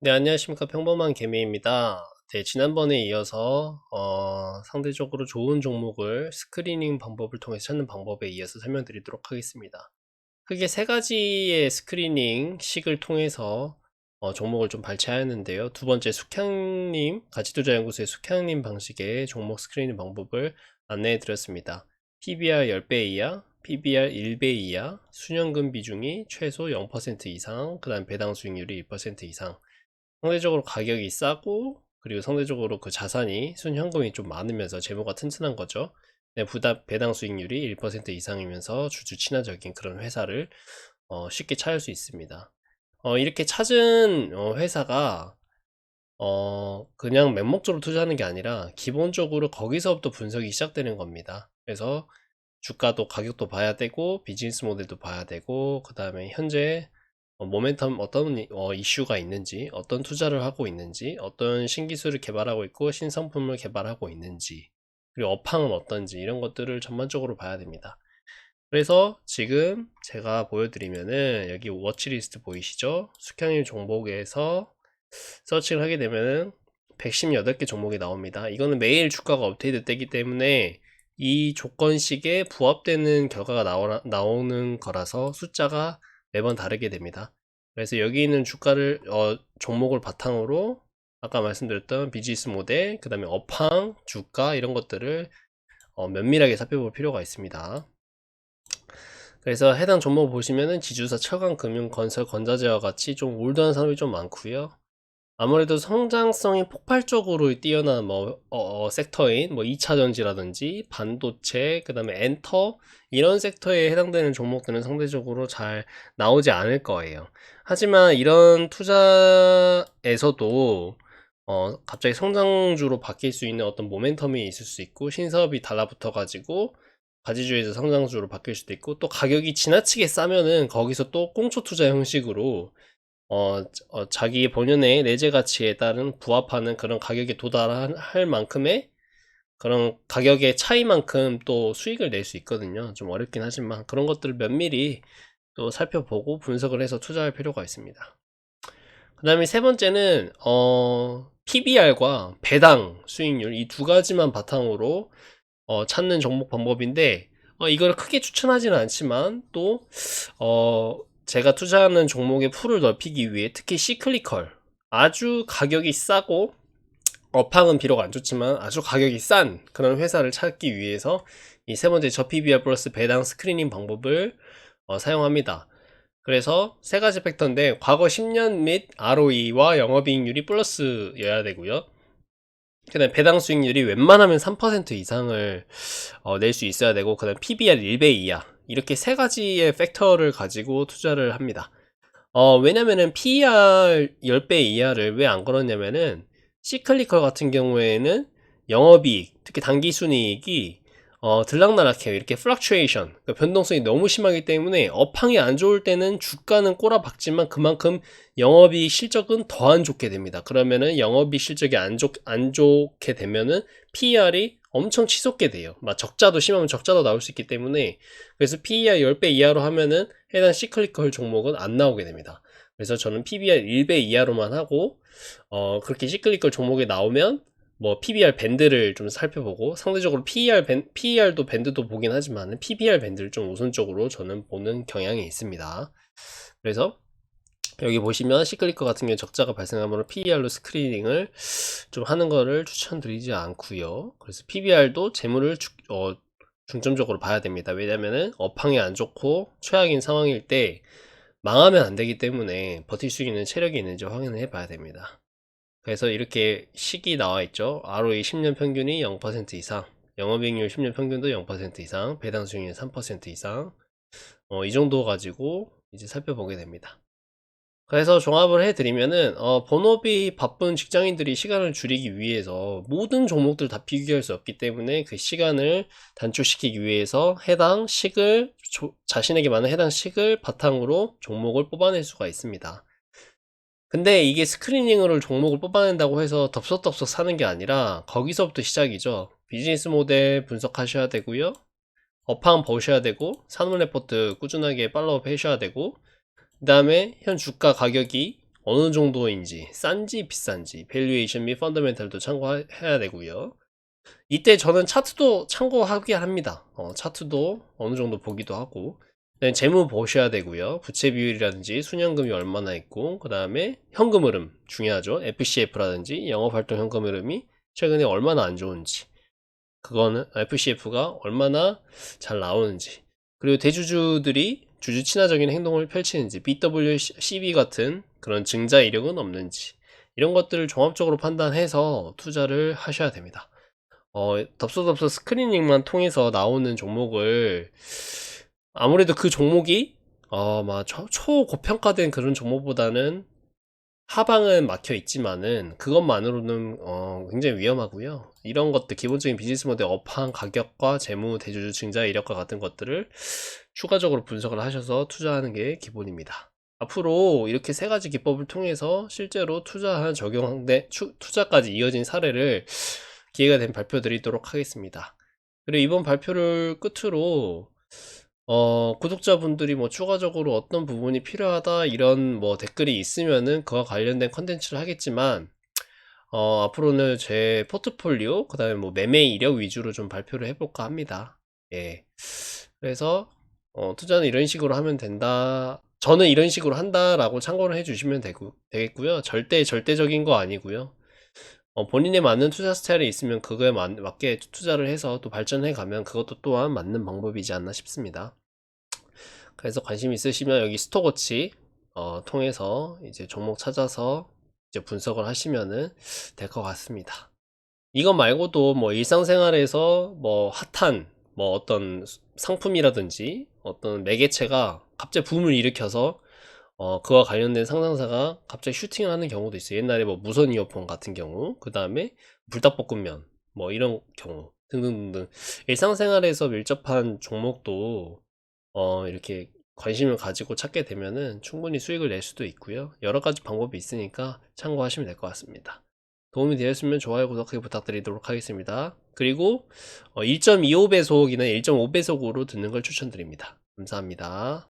네, 안녕하십니까. 평범한 개미입니다. 네, 지난번에 이어서 상대적으로 좋은 종목을 스크리닝 방법을 통해서 찾는 방법에 이어서 설명드리도록 하겠습니다. 크게 세 가지의 스크리닝 식을 통해서 종목을 좀 발췌하였는데요. 두 번째 숙향님, 가치투자연구소의 숙향님 방식의 종목 스크리닝 방법을 안내해 드렸습니다. PBR 10배 이하, PBR 1배 이하, 순현금 비중이 최소 0% 이상, 그 다음 배당 수익률이 1% 이상, 상대적으로 가격이 싸고, 그리고 상대적으로 그 자산이 순현금이 좀 많으면서 재무가 튼튼한 거죠. 네, 배당 수익률이 1% 이상이면서 주주 친화적인 그런 회사를 쉽게 찾을 수 있습니다. 이렇게 찾은 회사가 그냥 맹목적으로 투자하는 게 아니라 기본적으로 거기서부터 분석이 시작되는 겁니다. 그래서 주가도 가격도 봐야 되고 비즈니스 모델도 봐야 되고, 그 다음에 현재 모멘텀 어떤 이슈가 있는지, 어떤 투자를 하고 있는지, 어떤 신기술을 개발하고 있고 신상품을 개발하고 있는지, 그리고 업황은 어떤지, 이런 것들을 전반적으로 봐야 됩니다. 그래서 지금 제가 보여드리면은 여기 워치리스트 보이시죠? 숙향일 종목에서 서칭을 하게 되면은 118개 종목이 나옵니다. 이거는 매일 주가가 업데이트 되기 때문에 이 조건식에 부합되는 결과가 나오는 거라서 숫자가 매번 다르게 됩니다. 그래서 여기 있는 주가를 종목을 바탕으로 아까 말씀드렸던 비즈니스 모델, 그 다음에 업황, 주가 이런 것들을 면밀하게 살펴볼 필요가 있습니다. 그래서 해당 종목 보시면은 지주사, 철강, 금융, 건설, 건자재와 같이 좀 올드한 산업이 좀 많고요. 아무래도 성장성이 폭발적으로 뛰어난 섹터인 2차 전지라든지 반도체, 그 다음에 엔터, 이런 섹터에 해당되는 종목들은 상대적으로 잘 나오지 않을 거예요. 하지만 이런 투자에서도 갑자기 성장주로 바뀔 수 있는 어떤 모멘텀이 있을 수 있고, 신사업이 달라붙어 가지고 가지주에서 성장주로 바뀔 수도 있고, 또 가격이 지나치게 싸면은 거기서 또 꽁초 투자 형식으로 자기 본연의 내재 가치에 따른 부합하는 그런 가격에 도달할 만큼의 그런 가격의 차이만큼 또 수익을 낼 수 있거든요. 좀 어렵긴 하지만 그런 것들을 면밀히 또 살펴보고 분석을 해서 투자할 필요가 있습니다. 그 다음에 세 번째는 PBR과 배당 수익률, 이 두 가지만 바탕으로 찾는 종목 방법인데, 이걸 크게 추천하지는 않지만 또 제가 투자하는 종목의 풀을 넓히기 위해 특히 시클리컬, 아주 가격이 싸고 업황은 비록 안 좋지만 아주 가격이 싼 그런 회사를 찾기 위해서 이 세 번째 저PBR 플러스 배당 스크리닝 방법을 사용합니다. 그래서 세 가지 팩터인데, 과거 10년 및 ROE와 영업이익률이 플러스여야 되고요. 그 다음에 배당 수익률이 웬만하면 3% 이상을 낼 수 있어야 되고, 그 다음 PBR 1배 이하, 이렇게 세 가지의 팩터를 가지고 투자를 합니다. 왜냐면은 PER 10배 이하를 왜 안 걸었냐면은, 시클리컬 같은 경우에는 영업이익, 특히 당기순이익이 들락날락해요. 이렇게 플럭추에이션, 그러니까 변동성이 너무 심하기 때문에 업황이 안 좋을 때는 주가는 꼬라박지만 그만큼 영업이익 실적은 더 안 좋게 됩니다. 그러면은 영업이익 실적이 안 좋게 되면은 PER이 엄청 치솟게 돼요. 막 적자도 심하면 적자도 나올 수 있기 때문에, 그래서 PER 10배 이하로 하면은 해당 시클리컬 종목은 안 나오게 됩니다. 그래서 저는 PBR 1배 이하로만 하고, 그렇게 시클리컬 종목이 나오면 PBR 밴드를 좀 살펴보고, 상대적으로 PER도 밴드도 보긴 하지만 PBR 밴드를 좀 우선적으로 저는 보는 경향이 있습니다. 그래서 여기 보시면 시클리컬 같은 경우 적자가 발생하면 PER로 스크리닝을 좀 하는 거를 추천드리지 않고요. 그래서 PBR도 재물을 중점적으로 봐야 됩니다. 왜냐면은 업황이 안 좋고 최악인 상황일 때 망하면 안 되기 때문에 버틸 수 있는 체력이 있는지 확인을 해 봐야 됩니다. 그래서 이렇게 식이 나와 있죠. ROE 10년 평균이 0% 이상, 영업이익률 10년 평균도 0% 이상, 배당 수익률 3% 이상, 이 정도 가지고 이제 살펴보게 됩니다. 그래서 종합을 해드리면은 본업이 바쁜 직장인들이 시간을 줄이기 위해서 모든 종목들 다 비교할 수 없기 때문에 그 시간을 단축시키기 위해서 자신에게 맞는 해당 식을 바탕으로 종목을 뽑아낼 수가 있습니다. 근데 이게 스크리닝으로 종목을 뽑아낸다고 해서 덥석덥석 사는 게 아니라 거기서부터 시작이죠. 비즈니스 모델 분석하셔야 되고요, 업황 보셔야 되고, 산물 레포트 꾸준하게 팔로우업 하셔야 되고, 그 다음에 현 주가 가격이 어느 정도인지, 싼지 비싼지, 밸류에이션 및 펀더멘탈도 참고해야 되고요. 이때 저는 차트도 참고하게 합니다. 차트도 어느 정도 보기도 하고, 그다음에 재무 보셔야 되고요. 부채 비율이라든지 수년금이 얼마나 있고, 그 다음에 현금 흐름 중요하죠. FCF라든지 영업활동 현금 흐름이 최근에 얼마나 안 좋은지, 그거는 FCF가 얼마나 잘 나오는지, 그리고 대주주들이 주주 친화적인 행동을 펼치는지, BWCB 같은 그런 증자 이력은 없는지, 이런 것들을 종합적으로 판단해서 투자를 하셔야 됩니다. 덥석덥석 스크리닝만 통해서 나오는 종목을, 아무래도 그 종목이 막 초고평가된 그런 종목보다는 하방은 막혀 있지만은 그것만으로는 굉장히 위험하고요. 이런 것들, 기본적인 비즈니스 모델 업황, 가격과 재무, 대주주 증자 이력과 같은 것들을 추가적으로 분석을 하셔서 투자하는 게 기본입니다. 앞으로 이렇게 세 가지 기법을 통해서 실제로 투자한 투자까지 이어진 사례를 기회가 되면 발표 드리도록 하겠습니다. 그리고 이번 발표를 끝으로 구독자분들이 뭐 추가적으로 어떤 부분이 필요하다 이런 뭐 댓글이 있으면은 그와 관련된 컨텐츠를 하겠지만, 앞으로는 제 포트폴리오, 그 다음에 뭐 매매 이력 위주로 좀 발표를 해볼까 합니다. 예. 그래서, 투자는 이런 식으로 하면 된다. 저는 이런 식으로 한다라고 참고를 해주시면 되겠고요. 절대적인 거 아니고요. 본인에 맞는 투자 스타일이 있으면 그거에 맞게 투자를 해서 또 발전해 가면 그것도 또한 맞는 방법이지 않나 싶습니다. 그래서 관심 있으시면 여기 스톡워치 통해서 이제 종목 찾아서 이제 분석을 하시면은 될 것 같습니다. 이것 말고도 뭐 일상생활에서 뭐 핫한 뭐 어떤 상품이라든지 어떤 매개체가 갑자기 붐을 일으켜서 그와 관련된 상장사가 갑자기 슈팅을 하는 경우도 있어요. 옛날에 뭐 무선 이어폰 같은 경우, 그 다음에 불닭볶음면 뭐 이런 경우 등등등등, 일상생활에서 밀접한 종목도 이렇게 관심을 가지고 찾게 되면은 충분히 수익을 낼 수도 있고요. 여러 가지 방법이 있으니까 참고하시면 될 것 같습니다. 도움이 되었으면 좋아요, 구독하기 부탁드리도록 하겠습니다. 그리고 1.25배속이나 1.5배속으로 듣는 걸 추천드립니다. 감사합니다.